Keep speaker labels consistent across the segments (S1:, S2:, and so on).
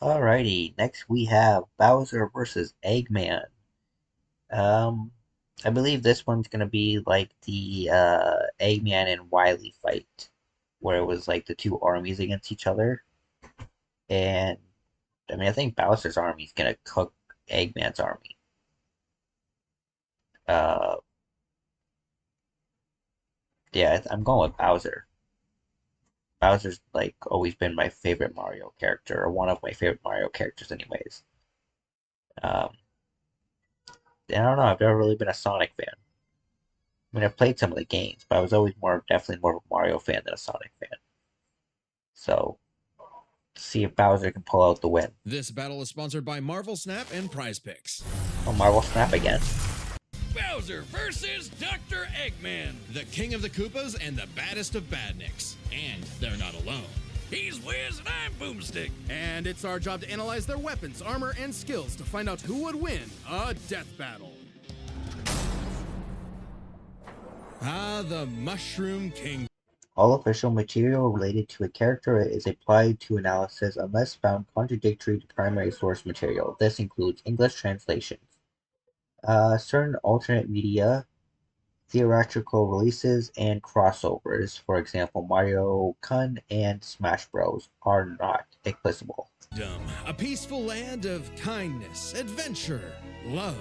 S1: Alrighty, next we have Bowser versus Eggman. Um, I believe this one's gonna be like the Eggman and Wily fight, where it was like the two armies against each other. And I mean, I think Bowser's army's gonna cook Eggman's army. Uh, yeah, I'm going with Bowser. Bowser's like always been my favorite Mario character, or one of my favorite Mario characters, anyways. Um, and I don't know, I've never really been a Sonic fan. I mean, I've played some of the games, but I was always definitely more of a Mario fan than a Sonic fan. So, see if Bowser can pull out the win.
S2: This battle is sponsored by Marvel Snap and Prize Picks.
S1: Oh, Marvel Snap again.
S3: Bowser versus Dr. Eggman,
S2: the king of the Koopas and the baddest of badniks. And they're not alone.
S3: He's Wiz and I'm Boomstick.
S4: And it's our job to analyze their weapons, armor, and skills to find out who would win a death battle.
S2: The Mushroom King.
S1: All official material related to a character is applied to analysis unless found contradictory to primary source material. This includes English translations, certain alternate media, theatrical releases, and crossovers. For example, Mario Kart and Smash Bros. Are not accessible.
S2: A peaceful land of kindness, adventure, love.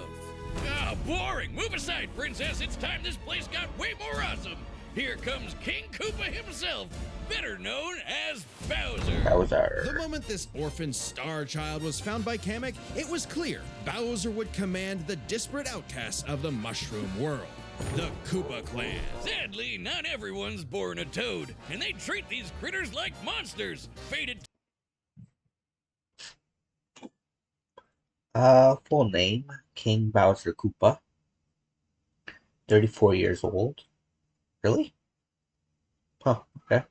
S3: Ah, boring! Move aside, princess! It's time this place got way more awesome! Here comes King Koopa himself, better known as Bowser.
S2: The moment this orphan star child was found by Kamek, it was clear Bowser would command the disparate outcasts of the Mushroom world. The Koopa Clan.
S3: Sadly, not everyone's born a toad, and they treat these critters like monsters, fated.
S1: Full name, King Bowser Koopa. 34 years old. Really? Huh, okay.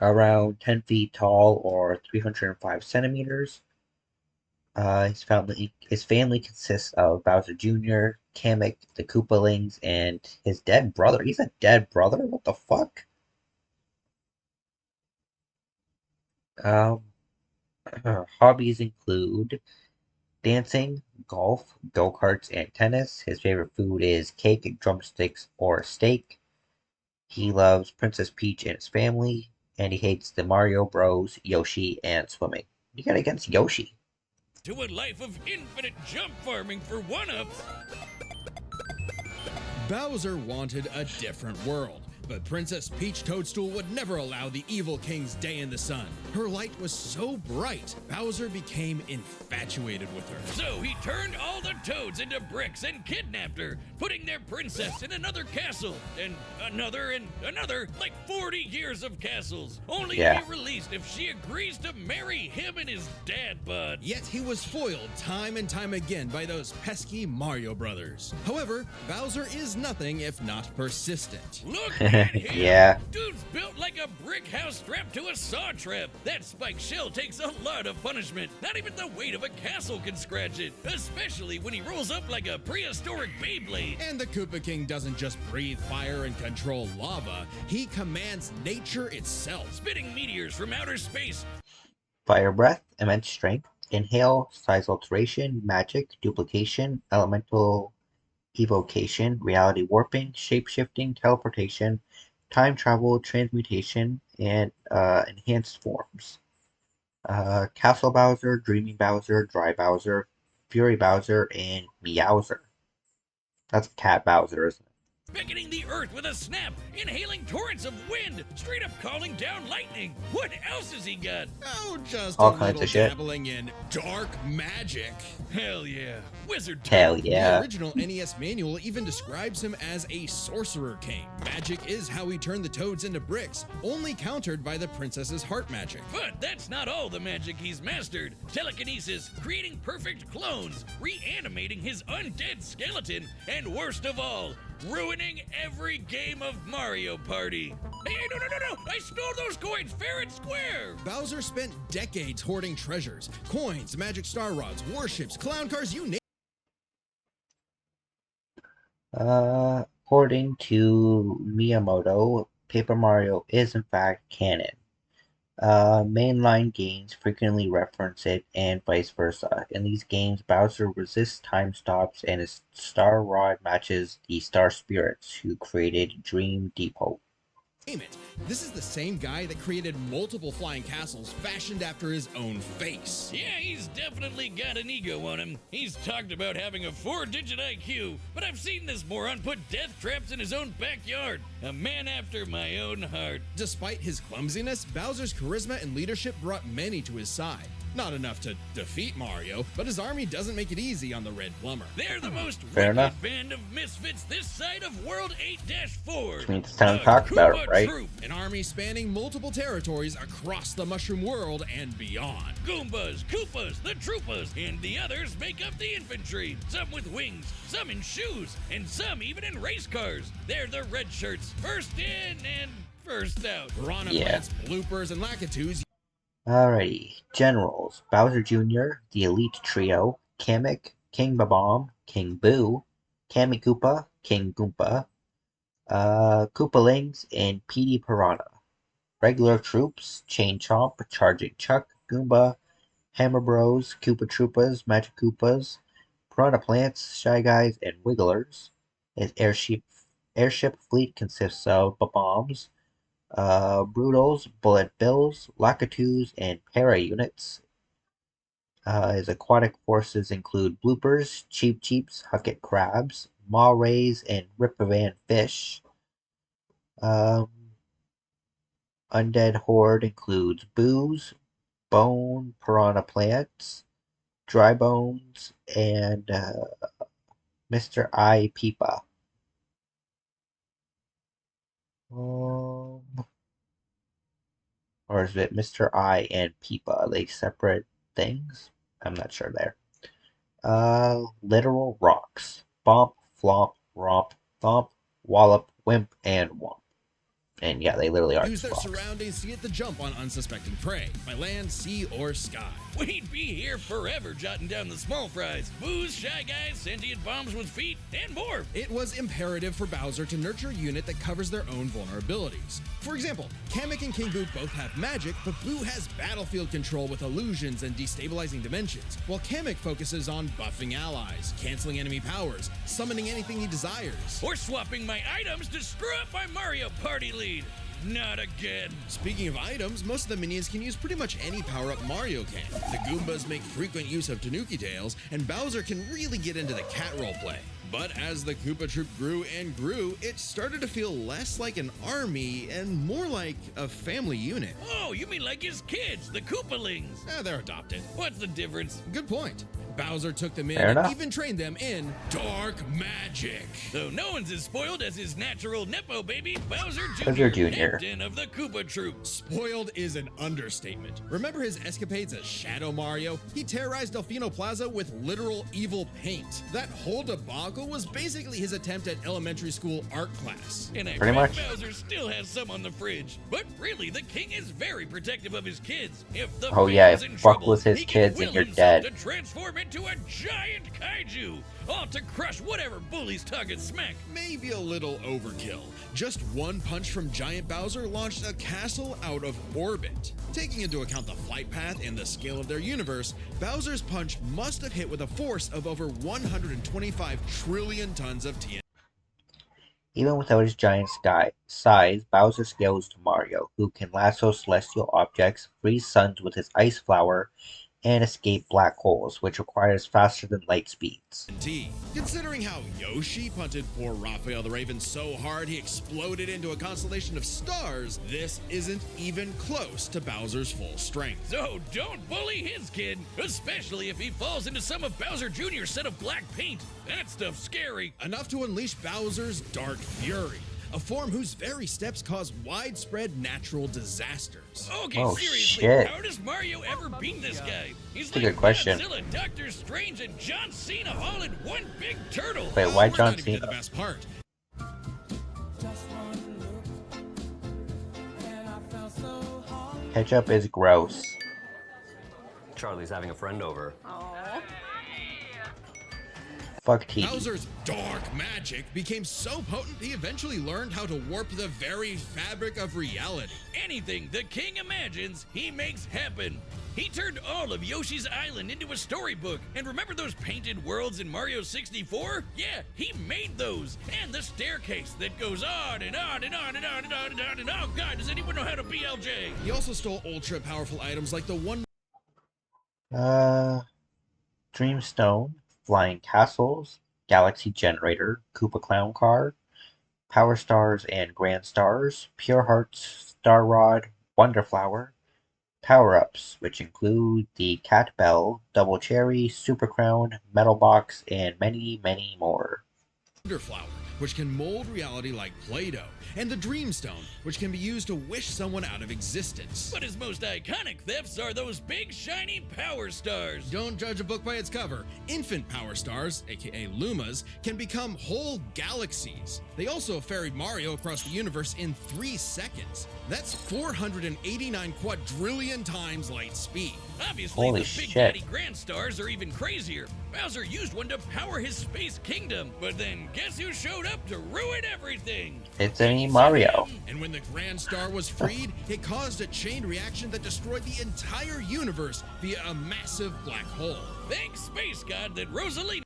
S1: Around 10 feet tall or 305 centimeters. His family consists of Bowser Jr., Kamek, the Koopalings, and his dead brother. He's a dead brother? What the fuck? Um, Hobbies include dancing, golf, go-karts, and tennis. His favorite food is cake, drumsticks, or steak. He loves Princess Peach and his family, and he hates the Mario Bros, Yoshi, and swimming. You got against Yoshi.
S3: To a life of infinite jump farming for one-ups.
S2: Bowser wanted a different world, but Princess Peach Toadstool would never allow the evil king's day in the sun. Her light was so bright, Bowser became infatuated with her.
S3: So he turned all the toads into bricks and kidnapped her, putting their princess in another castle, and another, like 40 years of castles, only to be released if she agrees to marry him and his dad bod.
S2: Yet he was foiled time and time again by those pesky Mario brothers. However, Bowser is nothing if not persistent.
S3: Look at him!
S1: Yeah.
S3: Dude's built like a brick house strapped to a saw trap. That spiked shell takes a lot of punishment. Not even the weight of a castle can scratch it, especially when he rolls up like a prehistoric Beyblade.
S2: And the Koopa King doesn't just breathe fire and control lava, he commands nature itself.
S3: Spitting meteors from outer space.
S1: Fire breath, immense strength, inhale, size alteration, magic, duplication, elemental evocation, reality warping, shape-shifting, teleportation, time travel, transmutation, and enhanced forms. Castle Bowser, Dreaming Bowser, Dry Bowser, Fury Bowser, and Meowser. That's Cat Bowser, isn't it?
S3: Beckoning the earth with a snap, inhaling torrents of wind, straight up calling down lightning. What else has he got?
S2: Oh, just
S1: all
S2: a
S1: kinds
S2: little
S1: of shit.
S2: dabbling in dark magic.
S3: Hell yeah, wizard.
S1: Hell yeah.
S2: The original NES manual even describes him as a sorcerer king. Magic is how he turned the toads into bricks, only countered by the princess's heart magic.
S3: But that's not all the magic he's mastered. Telekinesis, creating perfect clones, reanimating his undead skeleton, and worst of all, ruining every game of Mario Party. Hey, no! I stole those coins fair and square!
S2: Bowser spent decades hoarding treasures, coins, magic star rods, warships, clown cars, you name
S1: it. According to Miyamoto, Paper Mario is in fact canon. Mainline games frequently reference it and vice versa. In these games, Bowser resists time stops and his Star Rod matches the Star Spirits who created Dream Depot.
S2: Name it. This is the same guy that created multiple flying castles fashioned after his own face.
S3: Yeah, he's definitely got an ego on him. He's talked about having a 4-digit IQ, but I've seen this moron put death traps in his own backyard. A man after my own heart.
S2: Despite his clumsiness, Bowser's charisma and leadership brought many to his side. Not enough to defeat Mario, but his army doesn't make it easy on the Red Plumber.
S3: They're the most
S1: Fair
S3: wicked
S1: enough.
S3: band of misfits this side of World 8-4.
S1: Which means it's time to talk about it, right?
S3: Troop.
S2: An army spanning multiple territories across the Mushroom World and beyond.
S3: Goombas, Koopas, the Troopas, and the others make up the infantry. Some with wings, some in shoes, and some even in race cars. They're the red shirts, first in and first out.
S2: Piranha
S1: Yeah.
S2: Plants, bloopers, and Lakitus.
S1: Alrighty. Generals. Bowser Jr., the Elite Trio, Kamek, King Babam, King Boo, Kami Koopa, King Goomba, Koopalings, and Petey Piranha. Regular troops, Chain Chomp, Charging Chuck, Goomba, Hammer Bros, Koopa Troopas, Magic Koopas, Piranha Plants, Shy Guys, and Wigglers. His airship fleet consists of Bob-Ombs, Brutals, Bullet Bills, Lakitus, and Para units. His aquatic forces include Bloopers, Cheep Cheeps, Hucket Crabs, Maw Rays, and Ripavan Fish. Undead Horde includes Booze, Bone, Piranha Plants, Dry Bones, and Mr. I Peepa. Or is it Mr. I and Peepa? Are they separate things? I'm not sure there. Literal rocks. Bomp, Flomp, Romp, Thomp, Wallop, Wimp, and Womp. And yeah, they literally are
S2: Use their
S1: rocks.
S2: surroundings to get the jump on unsuspecting prey, by land, sea, or sky.
S3: We'd be here forever jotting down the small fries. Booze, Shy Guys, sentient bombs with feet, and more.
S2: It was imperative for Bowser to nurture a unit that covers their own vulnerabilities. For example, Kamek and King Boo both have magic, but Boo has battlefield control with illusions and destabilizing dimensions, while Kamek focuses on buffing allies, canceling enemy powers, summoning anything he desires.
S3: Or swapping my items to screw up my Mario Party lead. Not again.
S2: Speaking of items, most of the minions can use pretty much any power-up Mario can. The Goombas make frequent use of Tanuki tails, and Bowser can really get into the cat roleplay. But as the Koopa Troop grew and grew, it started to feel less like an army and more like a family unit.
S3: Oh, you mean like his kids, the Koopalings?
S2: They're adopted.
S3: What's the difference?
S2: Good point. Bowser took them in
S1: Fair
S2: and
S1: enough.
S2: even trained them in dark magic.
S3: Though no one's as spoiled as his natural Nepo baby, Bowser Jr.,
S1: Bowser Jr.
S3: captain of the Koopa Troop.
S2: Spoiled is an understatement. Remember his escapades as Shadow Mario? He terrorized Delfino Plaza with literal evil paint. That whole debacle was basically his attempt at elementary school art class.
S3: And I
S1: Pretty
S3: bet
S1: much.
S3: Bowser still has some on the fridge. But really, the king is very protective of his kids. If the
S1: Oh, yeah,
S3: family's
S1: if
S3: in
S1: fuck
S3: trouble,
S1: with his
S3: he can
S1: kids and
S3: will
S1: you're
S3: himself
S1: dead.
S3: to transform into a giant kaiju, all to crush whatever bully's talking smack.
S2: Maybe a little overkill. Just one punch from Giant Bowser launched a castle out of orbit. Taking into account the flight path and the scale of their universe, Bowser's punch must have hit with a force of over 125 trillion tons of TNT.
S1: Even without his giant size, Bowser scales to Mario, who can lasso celestial objects, freeze suns with his ice flower, and escape black holes, which requires faster than light speeds.
S2: Considering how Yoshi punted poor Raphael the Raven so hard he exploded into a constellation of stars, this isn't even close to Bowser's full strength.
S3: So don't bully his kid, especially if he falls into some of Bowser Jr.'s set of black paint. That stuff's scary.
S2: Enough to unleash Bowser's Dark Fury, a form whose very steps cause widespread natural disasters.
S3: Okay,
S1: Oh,
S3: seriously,
S1: shit.
S3: how does Mario ever beat this guy? He's
S1: That's a good question.
S3: Godzilla, Doctor Strange, and John Cena all in one big turtle.
S1: Wait, why
S2: We're
S1: John
S2: not even to the
S1: Cena?
S2: best part.
S1: Ketchup is gross.
S5: Charlie's having a friend over.
S1: Fuck TV.
S2: Bowser's dark magic became so potent he eventually learned how to warp the very fabric of reality.
S3: Anything the king imagines, he makes happen. He turned all of Yoshi's Island into a storybook. And remember those painted worlds in Mario 64? Yeah, he made those. And the staircase that goes on and on and on and on and on and on and on. Oh god, does anyone know how to BLJ?
S2: He also stole ultra powerful items like the one
S1: Dreamstone, Flying Castles, Galaxy Generator, Koopa Clown Car, Power Stars and Grand Stars, Pure Hearts, Star Rod, Wonder Flower, power-ups, which include the Cat Bell, Double Cherry, Super Crown, Metal Box, and many, many more.
S2: Flower, which can mold reality like Play-Doh, and the Dreamstone, which can be used to wish someone out of existence.
S3: But his most iconic thefts are those big shiny power stars.
S2: Don't judge a book by its cover. Infant power stars, aka Lumas, can become whole galaxies. They also ferried Mario across the universe in 3 seconds. That's 489 quadrillion times light speed.
S3: Obviously,
S1: Holy
S3: the Big
S1: shit.
S3: Daddy Grand Stars are even crazier. Bowser used one to power his space kingdom, but then guess who showed up to ruin everything?
S1: It's a Mario.
S2: And when the Grand Star was freed, it caused a chain reaction that destroyed the entire universe via a massive black hole.
S3: Thanks, Space God, that Rosalina.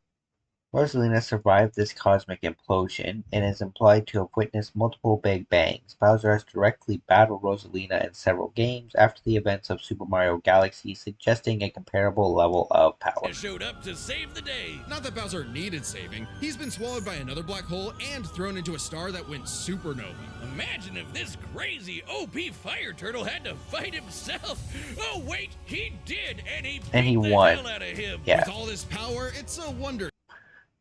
S1: Rosalina survived this cosmic implosion and is implied to have witnessed multiple Big Bangs. Bowser has directly battled Rosalina in several games after the events of Super Mario Galaxy, suggesting a comparable level of power.
S3: Showed up to save the day.
S2: Not that Bowser needed saving. He's been swallowed by another black hole and thrown into a star that went supernova.
S3: Imagine if this crazy OP fire turtle had to fight himself. Oh wait, he did, and he beat the
S1: won.
S3: hell out of him.
S1: Yeah.
S2: With all this power, it's a wonder.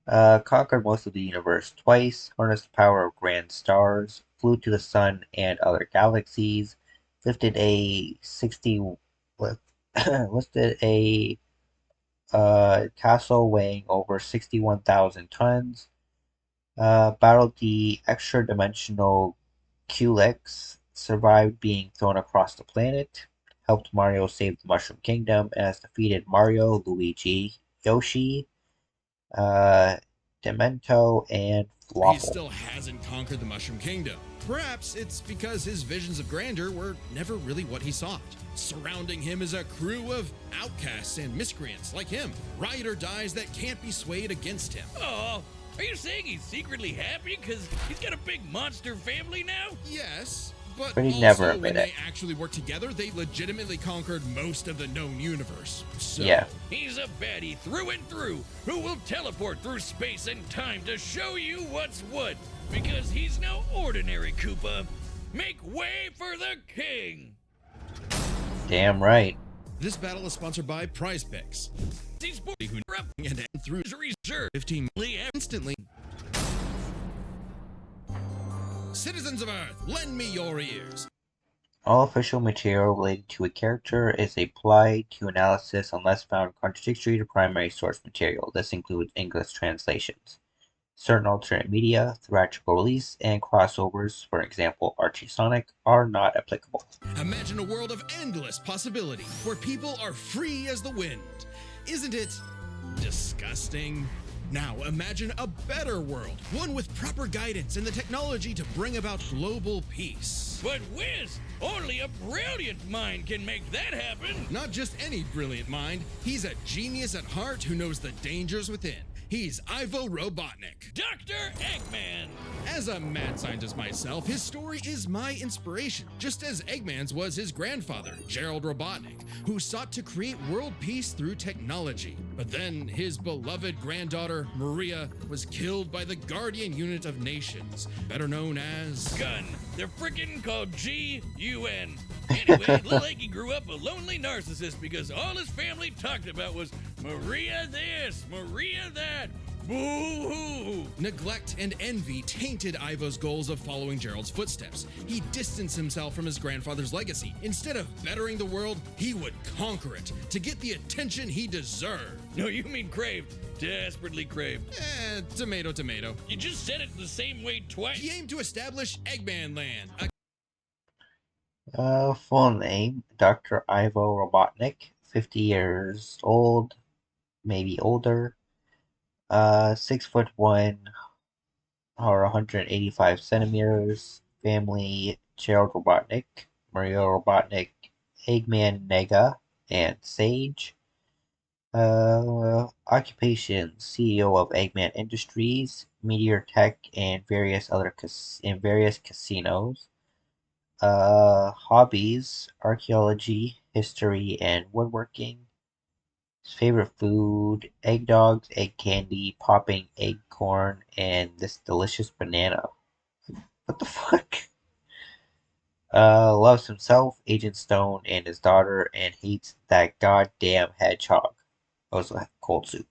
S1: Conquered most of the universe twice, harnessed the power of grand stars, flew to the sun and other galaxies, lifted a castle weighing over 61,000 tons, battled the extra-dimensional Culex, survived being thrown across the planet, helped Mario save the Mushroom Kingdom, and has defeated Mario, Luigi, Yoshi, Demento, and
S2: He
S1: Flopple.
S2: still hasn't conquered the Mushroom Kingdom. Perhaps it's because his visions of grandeur were never really what he sought. Surrounding him is a crew of outcasts and miscreants like him, ride or dies that can't be swayed against him.
S3: Oh, are you saying he's secretly happy because he's got a big monster family now?
S2: Yes, but
S1: But he'd
S2: also
S1: never
S2: when
S1: admit
S2: they
S1: it.
S2: actually worked together, they legitimately conquered most of the known universe. So,
S1: Yeah.
S3: He's a baddie through and through who will teleport through space and time to show you what's what. Because he's no ordinary Koopa. Make way for the king.
S1: Damn right.
S2: this battle is sponsored by Prize Picks.
S3: He's
S2: Who and through
S3: reserve
S2: 15 million instantly. Citizens of Earth, lend me your ears.
S1: All official material related to a character is applied to analysis unless found contradictory to primary source material. This includes English translations. Certain alternate media, theatrical release, and crossovers, for example Archie Sonic, are not applicable.
S2: Imagine a world of endless possibility where people are free as the wind. Isn't it disgusting? Now imagine a better world, one with proper guidance and the technology to bring about global peace.
S3: But whiz, only a brilliant mind can make that happen.
S2: Not just any brilliant mind, he's a genius at heart who knows the dangers within. He's Ivo Robotnik.
S3: Dr. Eggman.
S2: As a mad scientist myself, his story is my inspiration, just as Eggman's was his grandfather, Gerald Robotnik, who sought to create world peace through technology. But then his beloved granddaughter, Maria, was killed by the Guardian Unit of Nations, better known as...
S3: Gun. They're frickin' called G-U-N. Anyway, little Eggy grew up a lonely narcissist because all his family talked about was Maria this, Maria that. Boo-hoo!
S2: Neglect and envy tainted Ivo's goals of following Gerald's footsteps. He distanced himself from his grandfather's legacy. Instead of bettering the world, he would conquer it to get the attention he deserved.
S3: No, you mean craved. Desperately craved.
S2: Tomato, tomato.
S3: You just said it the same way twice.
S2: He aimed to establish Eggman Land,
S1: Full name, Dr. Ivo Robotnik, 50 years old, maybe older. 6'1" or 185 centimeters. Family Gerald Robotnik, Mario Robotnik, Eggman Nega, and Sage. Occupation CEO of Eggman Industries, Meteor Tech, and various casinos. Hobbies: archaeology, history, and woodworking. His favorite food: egg dogs, egg candy, popping egg corn, and this delicious banana. What the fuck? Loves himself, Agent Stone, and his daughter, and hates that goddamn hedgehog. Also, cold soup.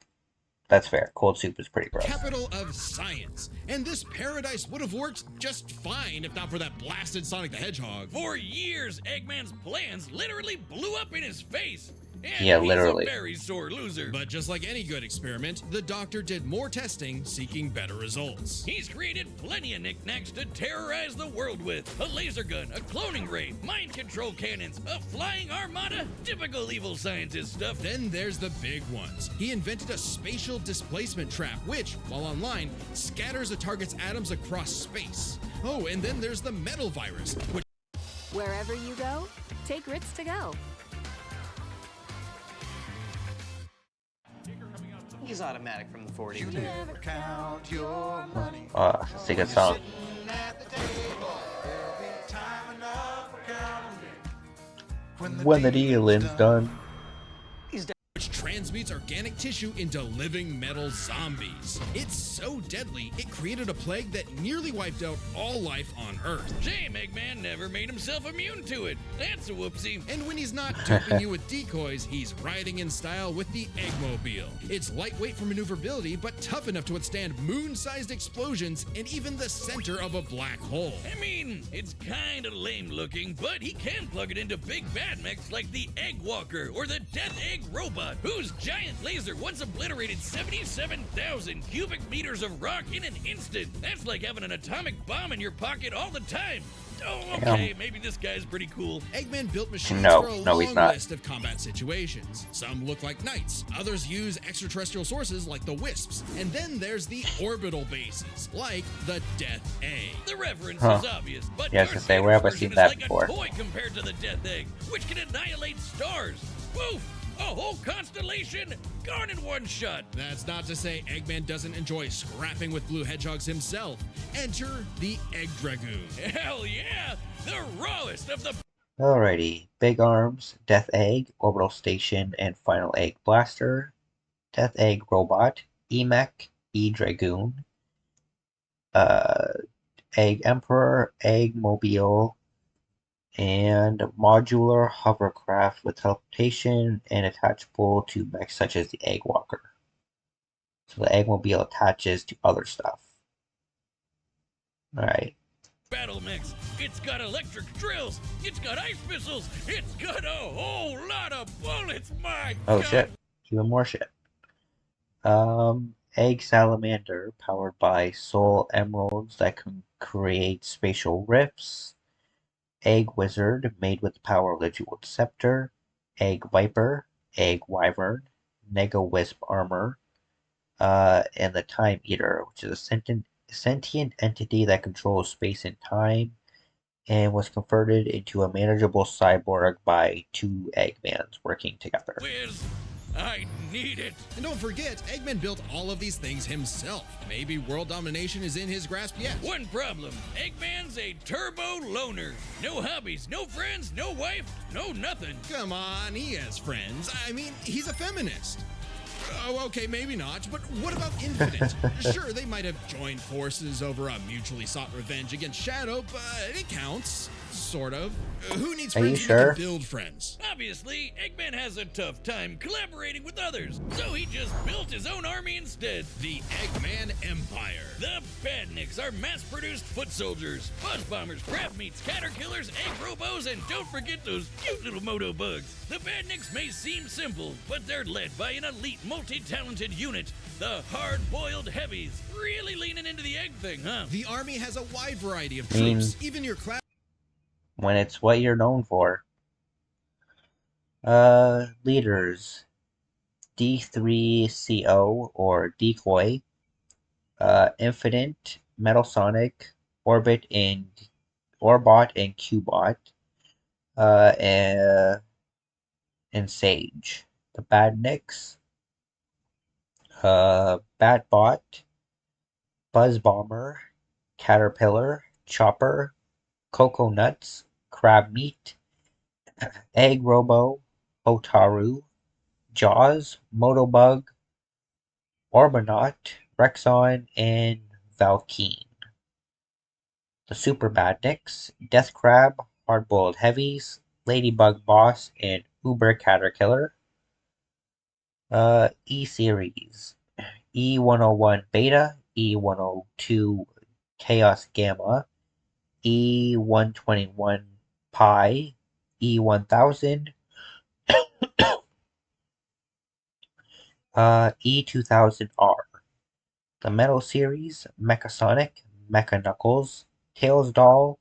S1: That's fair. Cold soup is pretty gross.
S2: Capital of science. And this paradise would have worked just fine if not for that blasted Sonic the Hedgehog.
S3: For years, Eggman's plans literally blew up in his face. And
S1: Yeah,
S3: he's
S1: literally.
S3: a very sore loser.
S2: But just like any good experiment, the doctor did more testing, seeking better results.
S3: He's created plenty of knickknacks to terrorize the world with. A laser gun, a cloning ray, mind control cannons, a flying armada, typical evil scientist stuff.
S2: Then there's the big ones. He invented a spatial displacement trap, which, while online, scatters a target's atoms across space. Oh, and then there's the metal virus, which
S5: Wherever you go, take Ritz to go.
S6: He's automatic from the 40.
S1: It's a good song. When the dealing's done.
S2: transmutes organic tissue into living metal zombies. It's so deadly, it created a plague that nearly wiped out all life on Earth.
S3: Shame Eggman never made himself immune to it. That's a whoopsie.
S2: And when he's not duping you with decoys, he's riding in style with the Eggmobile. It's lightweight for maneuverability, but tough enough to withstand moon-sized explosions and even the center of a black hole.
S3: I mean, it's kinda lame looking, but he can plug it into big bad mechs like the Egg Walker or the Death Egg Robot, whose giant laser once obliterated 77,000 cubic meters of rock in an instant. That's like having an atomic bomb in your pocket all the time. Oh, okay, maybe this guy's pretty cool.
S2: Eggman built machines
S1: No,
S2: for a
S1: no, he's
S2: long
S1: not.
S2: list of combat situations. Some look like knights, others use extraterrestrial sources like the Wisps, and then there's the orbital bases, like the Death Egg.
S3: The reference
S1: Huh.
S3: is obvious, but
S1: Yeah, I was gonna
S3: Darth
S1: say,
S3: Vader's
S1: where have I
S3: version
S1: seen
S3: is
S1: that
S3: like
S1: before?
S3: a toy compared to the Death Egg, which can annihilate stars. Woof! A whole constellation gone in one shot.
S2: That's not to say Eggman doesn't enjoy scrapping with blue hedgehogs himself. Enter the Egg Dragoon.
S3: Hell yeah! The rawest of the
S1: Alrighty. Big Arms, Death Egg, Orbital Station, and Final Egg Blaster, Death Egg Robot, E-Mech, E-Dragoon, Egg Emperor, Egg Mobile, and modular hovercraft with teleportation and attachable to mechs such as the Egg Walker. So the Eggmobile attaches to other stuff. Alright.
S3: battle mix. It's got electric drills. It's got ice missiles. It's got a whole lot of bullets. My
S1: Oh
S3: God.
S1: shit. Even more shit. Egg Salamander, powered by soul emeralds that can create spatial rifts. Egg Wizard, made with the power of the Jeweled Scepter. Egg Viper, Egg Wyvern, Nega Wisp armor, and the Time Eater, which is a sentient entity that controls space and time, and was converted into a manageable cyborg by two Eggmans working together.
S3: Whiz, I need it.
S2: And don't forget, Eggman built all of these things himself. Maybe world domination is in his grasp yet.
S3: One problem. Eggman's a turbo loner. No hobbies, no friends, no wife, no nothing.
S2: Come on, he has friends. I mean, he's a feminist. Oh, okay, maybe not, but what about Infinite? Sure, they might have joined forces over a mutually sought revenge against Shadow, but it counts. Sort of. Who needs
S1: Are you
S2: friends if
S1: sure?
S2: you can build friends?
S3: Obviously, Eggman has a tough time collaborating with others, so he just built his own army instead.
S2: The Eggman Empire.
S3: The Badniks are mass-produced foot soldiers, buzz bombers, crab meats, caterkillers, egg robos, and don't forget those cute little moto bugs. The Badniks may seem simple, but they're led by an elite, multi-talented unit, the hard-boiled heavies. Really leaning into the egg thing, huh?
S2: The army has a wide variety of
S1: mean-
S2: troops, even your class.
S1: When it's what you're known for. Leaders. D3CO or Decoy, Infinite, Metal Sonic, Orbot, and Cubot, and Sage. The Badniks, Batbot, Buzz Bomber, Caterpillar, Chopper, Cocoa Nuts, Crab Meat, Egg Robo, Otaru, Jaws, Motobug, Orbonaut, Rexon, and Valkene. The Super Badniks, Death Crab, Hardboiled Heavies, Ladybug Boss, and Uber Caterkiller. E-Series, E101 Beta, E102 Chaos Gamma, E121 Pi, E1000, E2000R. The Metal Series, Mechasonic, Mechaknuckles, Tails Doll,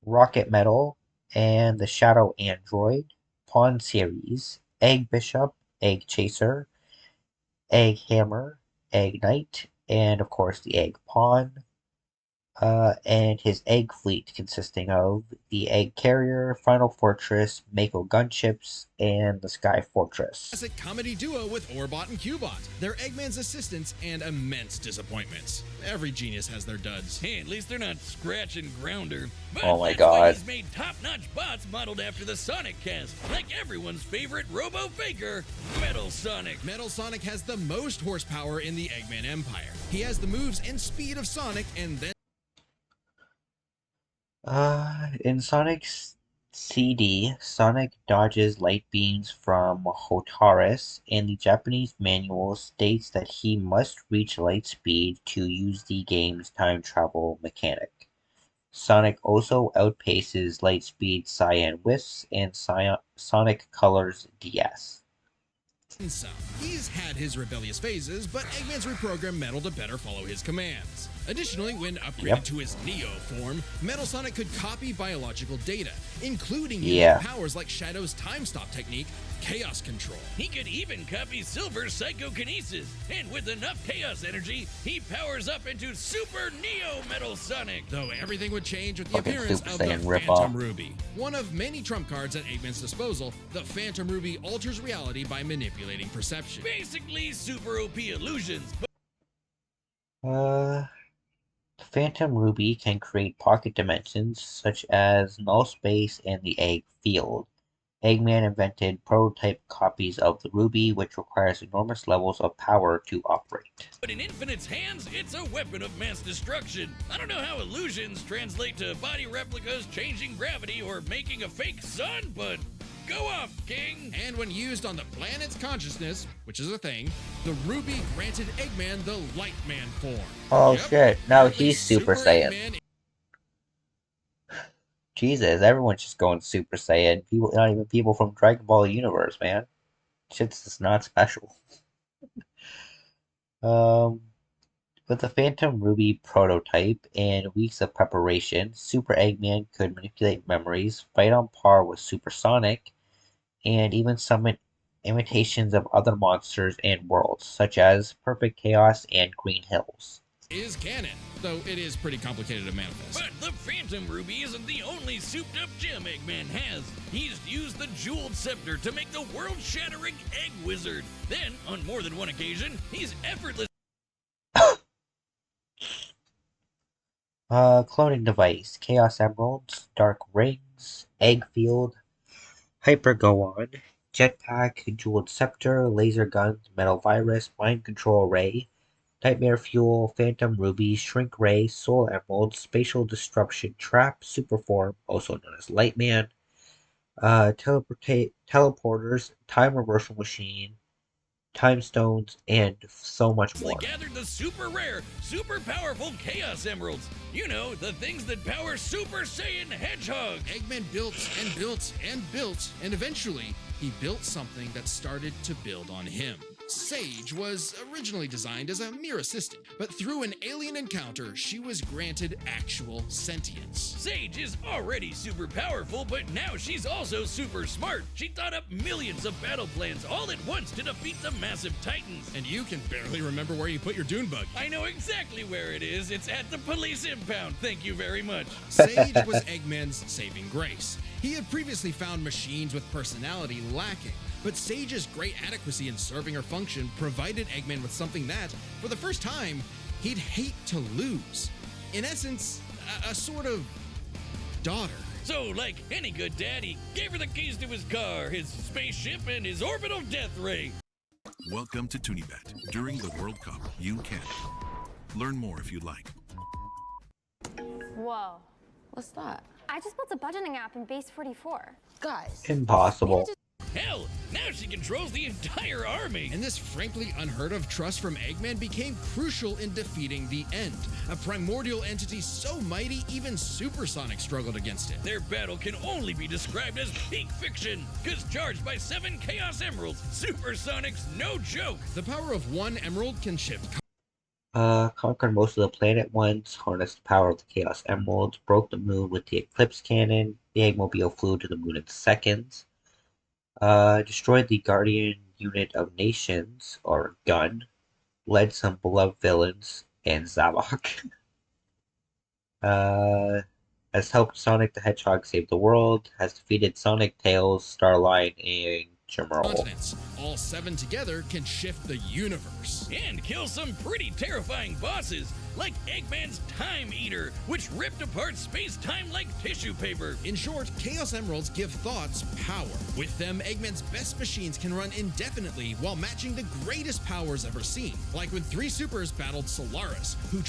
S1: Rocket Metal, and the Shadow Android. Pawn Series, Egg Bishop, Egg Chaser, Egg Hammer, Egg Knight, and of course the Egg Pawn. And his egg fleet consisting of the Egg Carrier, Final Fortress, Mako Gunships, and the Sky Fortress.
S2: Classic comedy duo with Orbot and Cubot. They're Eggman's assistants and immense disappointments. Every genius has their duds.
S3: Hey, at least they're not Scratch and Grounder. But
S1: Oh my
S3: that's why
S1: God.
S3: he's made top-notch bots modeled after the Sonic cast, like everyone's favorite robo-faker, Metal Sonic.
S2: Metal Sonic has the most horsepower in the Eggman Empire. He has the moves and speed of Sonic, and then
S1: In Sonic's CD, Sonic dodges light beams from Hotaris, and the Japanese manual states that he must reach light speed to use the game's time travel mechanic. Sonic also outpaces Lightspeed Cyan Wisps and Sonic Colors DS.
S2: some. He's had his rebellious phases, but Eggman's reprogrammed Metal to better follow his commands. Additionally, when upgraded to his Neo form, Metal Sonic could copy biological data, including using powers like Shadow's time stop technique, Chaos Control.
S3: He could even copy Silver's Psychokinesis, and with enough Chaos Energy, he powers up into Super Neo Metal Sonic.
S2: Though everything would change with the
S1: Fucking
S2: appearance
S1: Super
S2: of the
S1: Saiyan ripoff.
S2: Phantom Ruby. One of many trump cards at Eggman's disposal, the Phantom Ruby alters reality by manipulating perception.
S3: Basically, Super OP illusions, but
S1: The Phantom Ruby can create pocket dimensions such as null space and the egg field. Eggman invented prototype copies of the Ruby, which requires enormous levels of power to operate.
S3: in Infinite's hands, it's a weapon of mass destruction. I don't know how illusions translate to body replicas, changing gravity, or making a fake sun, but go off, King!
S2: And when used on the planet's consciousness, which is a thing, the Ruby granted Eggman the Lightman form.
S1: Oh shit, now
S2: Apparently
S1: he's Super Saiyan.
S2: Eggman
S1: Jesus, everyone's just going Super Saiyan. People, not even people from Dragon Ball universe, man. Shit's just not special. With the Phantom Ruby prototype and weeks of preparation, Super Eggman could manipulate memories, fight on par with Super Sonic, and even summon imitations of other monsters and worlds, such as Perfect Chaos and Green Hills.
S2: is canon, though it is pretty complicated to manifest.
S3: But the Phantom Ruby isn't the only souped-up gem Eggman has. He's used the Jeweled Scepter to make the world-shattering Egg Wizard. Then, on more than one occasion, he's effortlessly
S1: Cloning device, Chaos Emeralds, Dark Rings, Egg Field, Hyper Go-On, Jetpack, Jeweled Scepter, Laser Guns, Metal Virus, Mind Control Ray, Nightmare Fuel, Phantom Ruby, Shrink Ray, Soul Emerald, Spatial Disruption Trap, Superform, also known as Lightman, Teleporters, Time Reversal Machine, Time Stones, and so much more.
S3: gathered the super rare, super powerful Chaos Emeralds. You know, the things that power Super Saiyan Hedgehog.
S2: Eggman built and built and built, and eventually he built something that started to build on him. Sage was originally designed as a mere assistant, but through an alien encounter, she was granted actual sentience.
S3: Sage is already super powerful, but now she's also super smart. She thought up millions of battle plans all at once to defeat the massive titans.
S2: And you can barely remember where you put your dune bug.
S3: I know exactly where it is. It's at the police impound. Thank you very much.
S2: Sage was Eggman's saving grace. He had previously found machines with personality lacking, but Sage's great adequacy in serving her function provided Eggman with something that, for the first time, he'd hate to lose. In essence, a sort of daughter.
S3: So, like any good dad, he gave her the keys to his car, his spaceship, and his orbital death ray.
S7: Welcome to TuneBet. During the World Cup, you can learn more if you'd like.
S8: Whoa.
S5: What's that?
S8: I just built a budgeting app in Base 44.
S5: Guys.
S1: Impossible.
S3: Hell, now she controls the entire army.
S2: And this frankly unheard of trust from Eggman became crucial in defeating the End, a primordial entity so mighty even Supersonic struggled against it.
S3: Their battle can only be described as peak fiction, because charged by 7 Chaos Emeralds, Supersonic's no joke.
S2: The power of one emerald can shift
S1: Conquered most of the planet once, harnessed the power of the Chaos Emeralds, broke the moon with the Eclipse Cannon, the Eggmobile flew to the moon in seconds, destroyed the Guardian Unit of Nations, or GUN, led some beloved villains, and Zavok. Has helped Sonic the Hedgehog save the world, has defeated Sonic, Tails, Starlight, and Chimeral.
S2: continents. All 7 together can shift the universe.
S3: And kill some pretty terrifying bosses, like Eggman's Time Eater, which ripped apart space-time like tissue paper.
S2: In short, Chaos Emeralds give thoughts power. With them, Eggman's best machines can run indefinitely while matching the greatest powers ever seen, like when 3 supers battled Solaris, who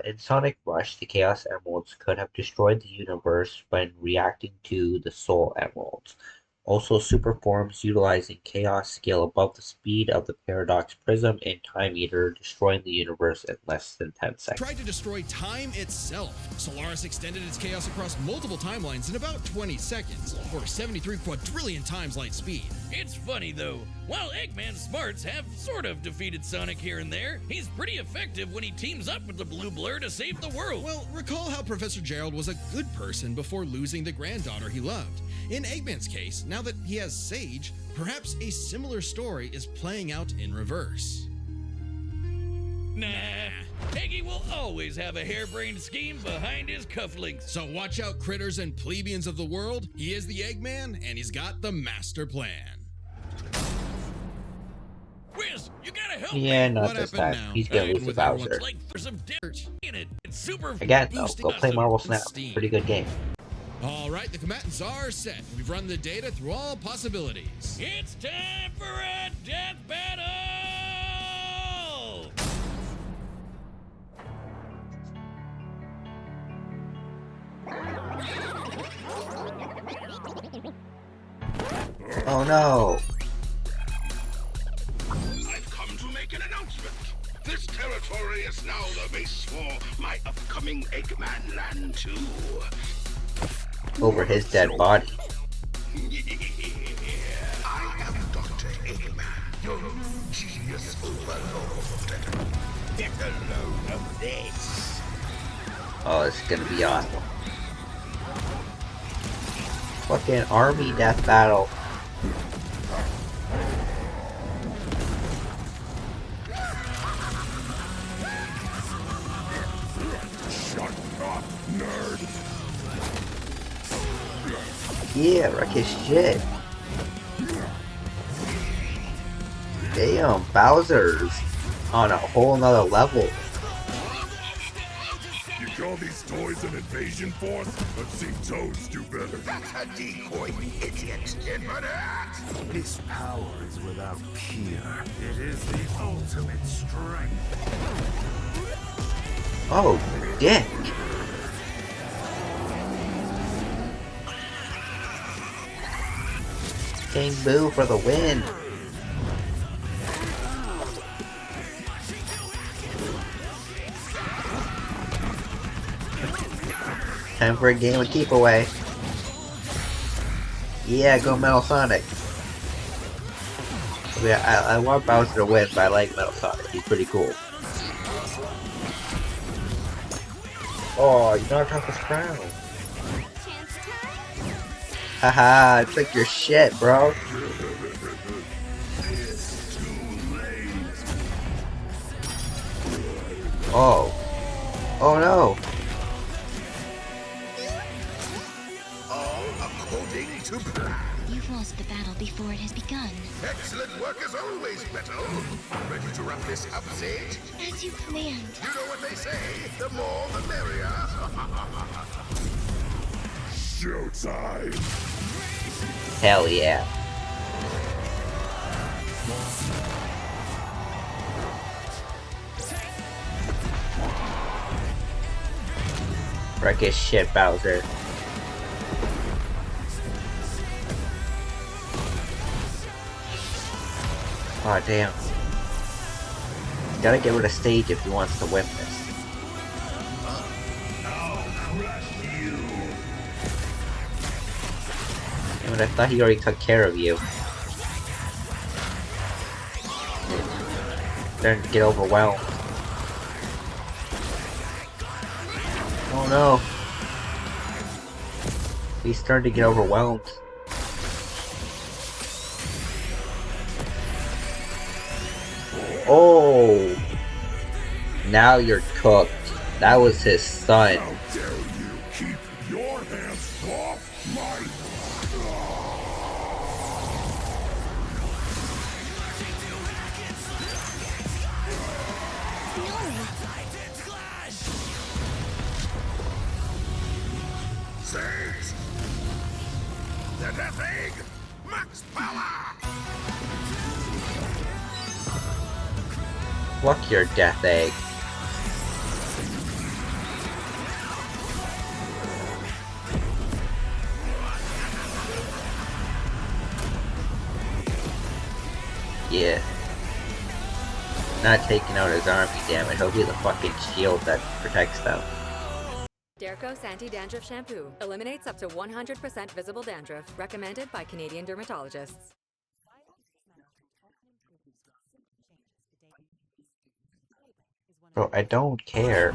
S1: In Sonic Rush, the Chaos Emeralds could have destroyed the universe when reacting to the Soul Emeralds. Also, super forms utilizing Chaos scale above the speed of the Paradox Prism and Time Eater, destroying the universe in less than 10 seconds.
S2: tried to destroy time itself. Solaris extended its chaos across multiple timelines in about 20 seconds, or 73 quadrillion times light speed.
S3: It's funny though, while Eggman's smarts have sort of defeated Sonic here and there, he's pretty effective when he teams up with the Blue Blur to save the world.
S2: Well, recall how Professor Gerald was a good person before losing the granddaughter he loved. In Eggman's case, now that he has Sage, perhaps a similar story is playing out in reverse.
S3: Nah, Eggy will always have a harebrained scheme behind his cufflinks.
S2: So watch out, critters and plebeians of the world. He is the Eggman, and he's got the master plan.
S3: Wiz, you gotta help
S1: Yeah,
S3: me.
S1: not
S2: What
S1: this
S2: happened
S1: time.
S2: now?
S1: He's gonna
S2: Right,
S1: lose to
S2: with everyone's
S1: Bowser.
S3: Like there's some dirt in it. It's super
S1: Again, though,
S3: boosting
S1: go
S3: us
S1: play
S3: some
S1: Marvel Snap.
S2: steam.
S1: Pretty good game.
S2: All right, the combatants are set. We've run the data through all possibilities.
S3: It's time for a death battle!
S1: Oh no!
S9: I've come to make an announcement. This territory is now the base for my upcoming Eggman Land 2.
S1: Over his dead body.
S9: I am Dr. Eggman, your genius overlord. Get a load of this.
S1: Oh, this is gonna be awesome. Fucking army death battle.
S9: Shut up, nerd.
S1: Yeah, wreck his shit. Damn, Bowser's on a whole nother level.
S9: You call these toys an invasion force? I've seen Toads do better. That's a decoy, idiot.
S10: This power is without peer. It is the ultimate strength.
S1: Oh, dick. King Boo for the win. Time for a game of keep away. Yeah, go Metal Sonic. Yeah, I want Bowser to win, but I like Metal Sonic. He's pretty cool. Oh, you knocked off his crown. Haha, I took your shit, bro. Oh. Oh no.
S9: All according to plan.
S11: You've lost the battle before it has begun.
S9: Excellent work as always, Metal. Ready to wrap this up, Sage?
S11: As you command.
S9: You know what they say, the more the merrier. Showtime.
S1: Hell yeah. Wreck his shit, Bowser. Aw, oh, damn. Gotta get rid of Sage if he wants to win this. Damn it, I thought he already took care of you. Starting to get overwhelmed. Oh no. He's starting to get overwhelmed. Oh! Now you're cooked. That was his son.
S9: How dare you keep your hands off my... Sage! The Death Egg! Max power!
S1: Fuck your Death Egg. Yeah. Not taking out his army, damn it. He'll be the fucking shield that protects them.
S5: Dercos Anti-Dandruff Shampoo eliminates up to 100% visible dandruff. Recommended by Canadian dermatologists.
S1: Bro, I don't care.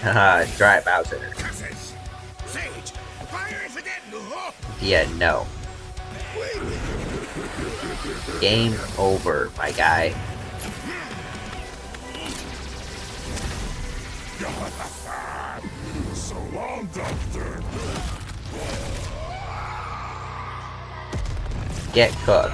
S1: Haha, dry Bowser.
S9: Sage, fire it again!
S1: Yeah, no. Game over, my guy.
S9: So long, Doctor.
S1: Get cooked.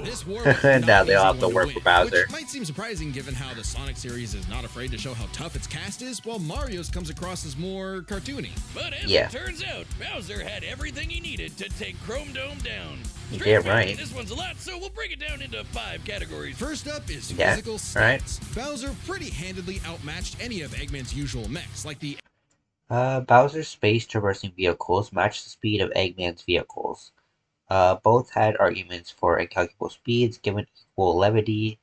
S2: This war
S1: Now they all have to work for Bowser.
S2: Which might seem surprising given how the Sonic series is not afraid to show how tough its cast is, while Mario's comes across as more cartoony.
S3: But as it turns out, Bowser had everything he needed to take Chrome Dome down.
S1: Yeah, right.
S3: This one's a lot, so we'll break it down into 5 categories.
S2: First up is
S1: Yeah,
S2: physical stats.
S1: right.
S2: Bowser pretty handedly outmatched any of Eggman's usual mechs, like the
S1: Bowser's space traversing vehicles match the speed of Eggman's vehicles. Both had arguments for incalculable speeds given equal levity,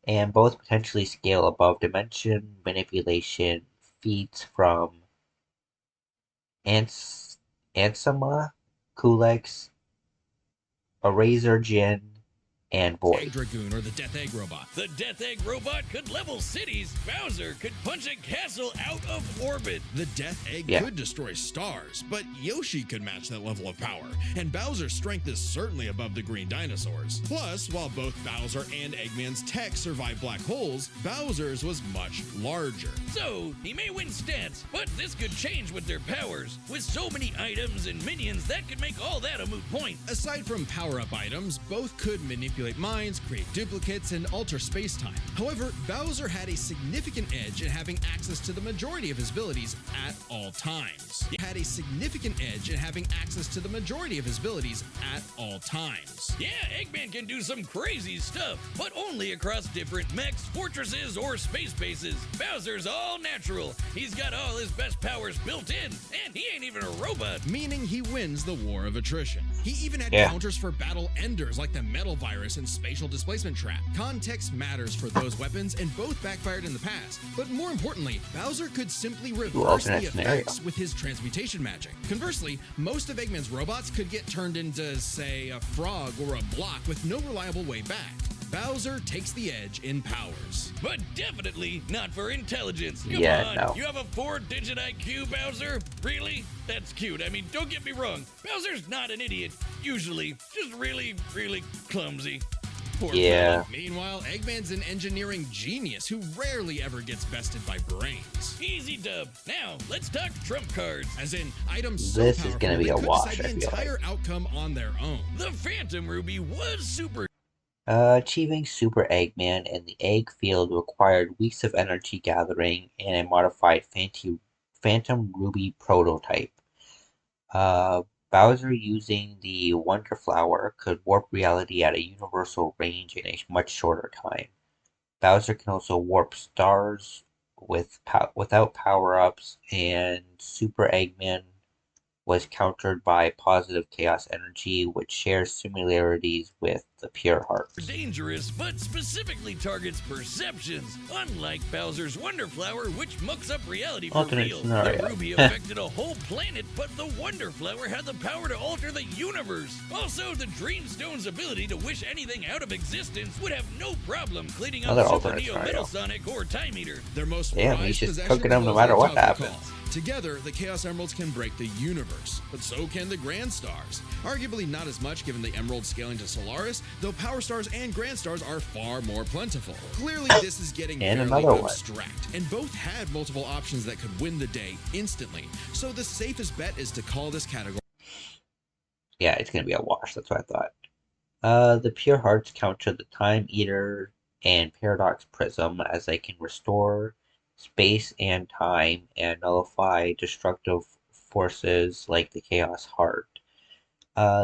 S1: and both potentially scale above dimension manipulation feats from Ansama, Kulex, Eraser Jin, and Void.
S2: Egg Dragoon, or the Death Egg Robot.
S3: The Death Egg Robot could level cities. Bowser could punch a castle out of orbit.
S2: The Death Egg could destroy stars, but Yoshi could match that level of power, and Bowser's strength is certainly above the green dinosaurs. Plus, while both Bowser and Eggman's tech survived black holes, Bowser's was much larger.
S3: So, he may win stats, but this could change with their powers. With so many items and minions, that could make all that a moot point.
S2: Aside from power-up items, both could manipulate minds, create duplicates, and alter space-time. However, Bowser had a significant edge in having access to the majority of his abilities at all times. Yeah,
S3: Eggman can do some crazy stuff, but only across different mechs, fortresses, or space bases. Bowser's all natural. He's got all his best powers built in, and he ain't even a robot.
S2: Meaning he wins the war of attrition. He even had counters for battle enders like the metal virus Solaris and Spatial Displacement Trap. Context matters for those weapons, and both backfired in the past. But more importantly, Bowser could simply reverse the effects with his transmutation magic. Conversely, most of Eggman's robots could get turned into, say, a frog or a block with no reliable way back. Bowser takes the edge in powers.
S3: But definitely not for intelligence. Come
S1: Yeah,
S3: on,
S1: no.
S3: you have a 4-digit IQ, Bowser? Really? That's cute. I mean, don't get me wrong. Bowser's not an idiot, usually. Just really, really clumsy.
S2: Poor
S1: Yeah.
S2: fella. Meanwhile, Eggman's an engineering genius who rarely ever gets bested by brains.
S3: Easy dub. Now, let's talk trump cards.
S2: As in, items so
S1: This is
S2: powerful
S1: gonna be
S2: they
S1: a
S2: could
S1: wash,
S2: decide the
S1: I feel like.
S2: entire outcome on their own.
S3: The Phantom Ruby was super.
S1: Achieving Super Eggman in the Egg Field required weeks of energy gathering and a modified Phantom Ruby prototype. Bowser, using the Wonder Flower, could warp reality at a universal range in a much shorter time. Bowser can also warp stars without power-ups, and Super Eggman was countered by positive chaos energy, which shares similarities with the Pure Heart.
S3: Dangerous, but specifically targets perceptions. Unlike Bowser's Wonder Flower, which mucks up reality for
S1: Alternate
S3: real.
S1: scenario.
S3: The Ruby affected a whole planet, but the Wonder Flower had the power to alter the universe. Also, the Dreamstone's ability to wish anything out of existence would have no problem cleaning up
S1: Another
S3: Super
S1: alternate
S3: Neo
S1: scenario.
S3: Metal Sonic or Time Eater.
S2: Their most
S1: Damn,
S2: prized
S1: he's just
S2: possession
S1: cooking them no
S2: goes
S1: matter
S2: on
S1: what
S2: top of the
S1: happens.
S2: call. Together, the Chaos Emeralds can break the universe, but so can the Grand Stars. Arguably not as much given the Emerald scaling to Solaris, though Power Stars and Grand Stars are far more plentiful. Clearly, this is getting
S1: And
S2: fairly
S1: another one.
S2: abstract, and both had multiple options that could win the day instantly. So the safest bet is to call this category.
S1: Yeah, it's gonna be a wash, that's what I thought. The Pure Hearts counter the Time Eater and Paradox Prism, as they can restore space and time and nullify destructive forces like the Chaos Heart.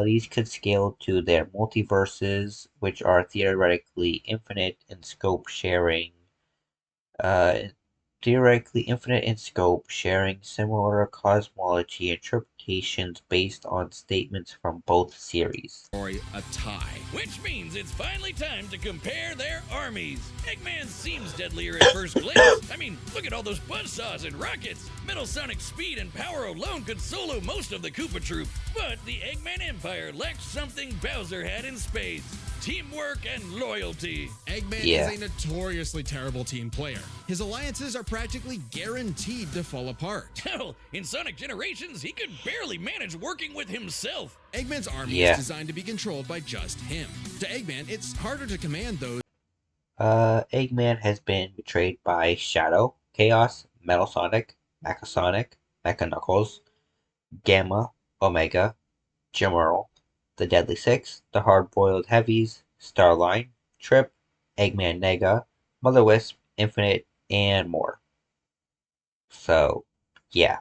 S1: These could scale to their multiverses, which are theoretically infinite in scope, sharing similar cosmology interpretations based on statements from both series.
S2: A tie.
S3: Which means it's finally time to compare their armies. Eggman seems deadlier at first glance. I mean, look at all those buzzsaws and rockets. Metal Sonic speed and power alone could solo most of the Koopa Troop. But the Eggman Empire lacked something Bowser had in spades. Teamwork and loyalty.
S2: Eggman
S1: Yeah.
S2: is a notoriously terrible team player. His alliances are practically guaranteed to fall apart.
S3: Hell, in Sonic Generations, he could barely manage working with himself.
S2: Eggman's army
S1: Yeah.
S2: is designed to be controlled by just him. To Eggman, it's harder to command those.
S1: Eggman has been betrayed by Shadow, Chaos, Metal Sonic, Mechasonic, Mecha Knuckles, Gamma, Omega, Jim Earl, the Deadly Six, the Hard-Boiled Heavies, Starline, Trip, Eggman Nega, Mother Wisp, Infinite, and more. So, yeah.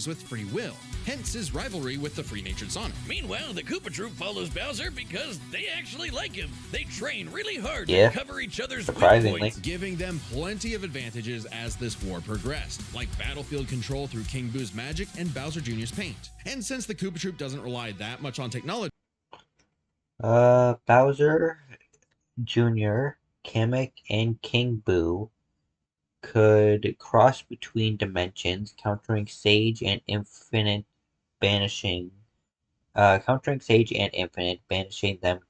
S2: with free will, hence his rivalry with the free-natured Sonic.
S3: Meanwhile, the Koopa Troop follows Bowser because they actually like him. They train really hard
S1: Yeah.
S3: to cover each other's weak
S1: Surprisingly.
S3: points.
S2: Giving them plenty of advantages as this war progressed, like battlefield control through King Boo's magic and Bowser Jr.'s paint. And since the Koopa Troop doesn't rely that much on technology,
S1: Bowser Jr., Kamek, and King Boo could cross between dimensions, countering Sage and Infinite, banishing them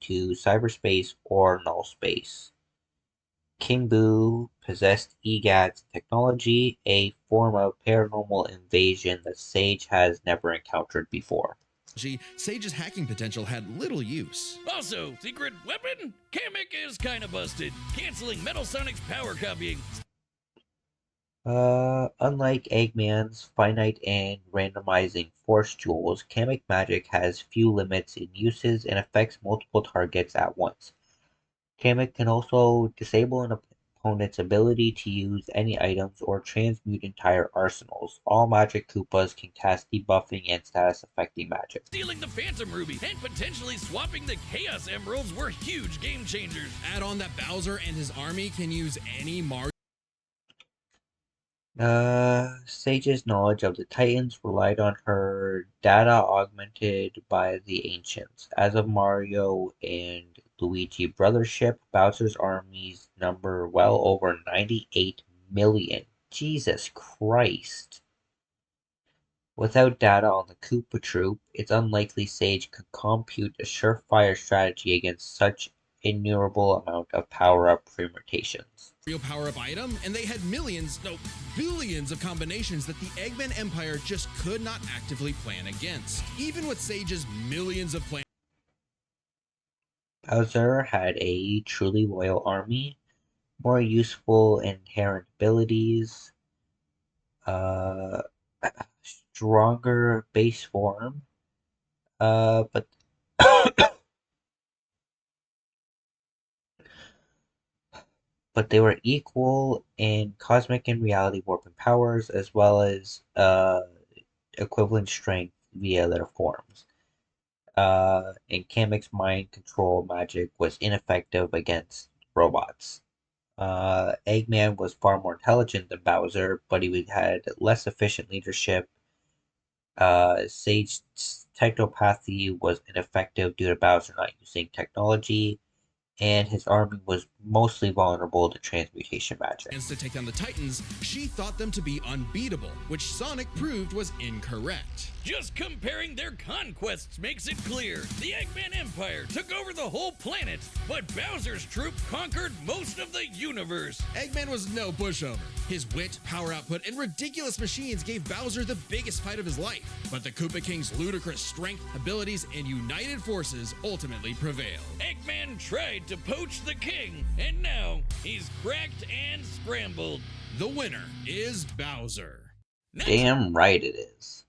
S1: to cyberspace or null space. King Boo possessed EGAD's technology, a form of paranormal invasion that Sage has never encountered before.
S2: Sage's hacking potential had little use.
S3: Also, secret weapon? Kamek is kinda busted, canceling Metal Sonic's power copying.
S1: Unlike Eggman's finite and randomizing force jewels, Kamek magic has few limits in uses and affects multiple targets at once. Kamek can also disable an opponent's ability to use any items or transmute entire arsenals. All Magic Koopas can cast debuffing and status-affecting magic.
S3: Stealing the Phantom Ruby and potentially swapping the Chaos Emeralds were huge game changers.
S2: Add on that Bowser and his army can use any Mario.
S1: Sage's knowledge of the Titans relied on her data augmented by the Ancients. As of Mario and Luigi Brothership, Bowser's armies number well over 98 million. Jesus Christ. Without data on the Koopa Troop, it's unlikely Sage could compute a surefire strategy against such innumerable amount of power-up permutations.
S2: Real power-up item, and they had millions, no, billions of combinations that the Eggman Empire just could not actively plan against. Even with Sage's millions of plans.
S1: Bowser had a truly loyal army, more useful inherent abilities, stronger base form, but but they were equal in cosmic and reality warping powers as well as equivalent strength via their forms. And Kamek's mind control magic was ineffective against robots. Eggman was far more intelligent than Bowser, but he had less efficient leadership. Sage's technopathy was ineffective due to Bowser not using technology, and his army was mostly vulnerable to transmutation magic.
S2: To take down the Titans, she thought them to be unbeatable, which Sonic proved was incorrect.
S3: Just comparing their conquests makes it clear. The Eggman Empire took over the whole planet, but Bowser's troop conquered most of the universe.
S2: Eggman was no pushover. His wit, power output, and ridiculous machines gave Bowser the biggest fight of his life. But the Koopa King's ludicrous strength, abilities, and united forces ultimately prevailed.
S3: Eggman tried to poach the king, and now he's cracked and scrambled.
S2: The winner is Bowser.
S1: Damn right it is.